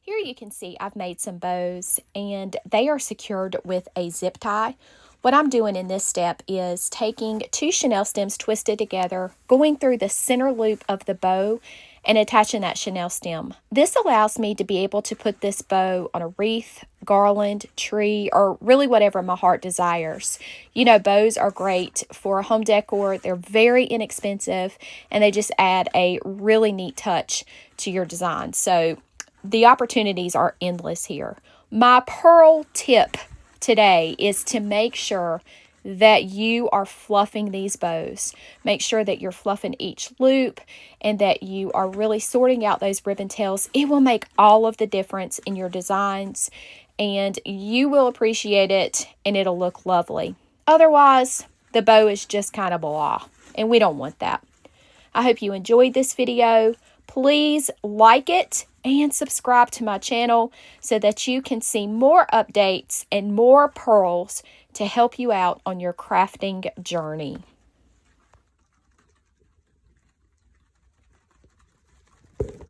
Here you can see I've made some bows and they are secured with a zip tie. What I'm doing in this step is taking 2 chenille stems twisted together, going through the center loop of the bow and attaching that chenille stem. This allows me to be able to put this bow on a wreath, garland, tree, or really whatever my heart desires. You know, bows are great for home decor. They're very inexpensive and they just add a really neat touch to your design. So the opportunities are endless here. My pearl tip today is to make sure that you are fluffing these bows. Make sure that you're fluffing each loop and that you are really sorting out those ribbon tails. It will make all of the difference in your designs and you will appreciate it and it'll look lovely. Otherwise, the bow is just kind of blah and we don't want that. I hope you enjoyed this video. Please like it and subscribe to my channel so that you can see more updates and more pearls to help you out on your crafting journey.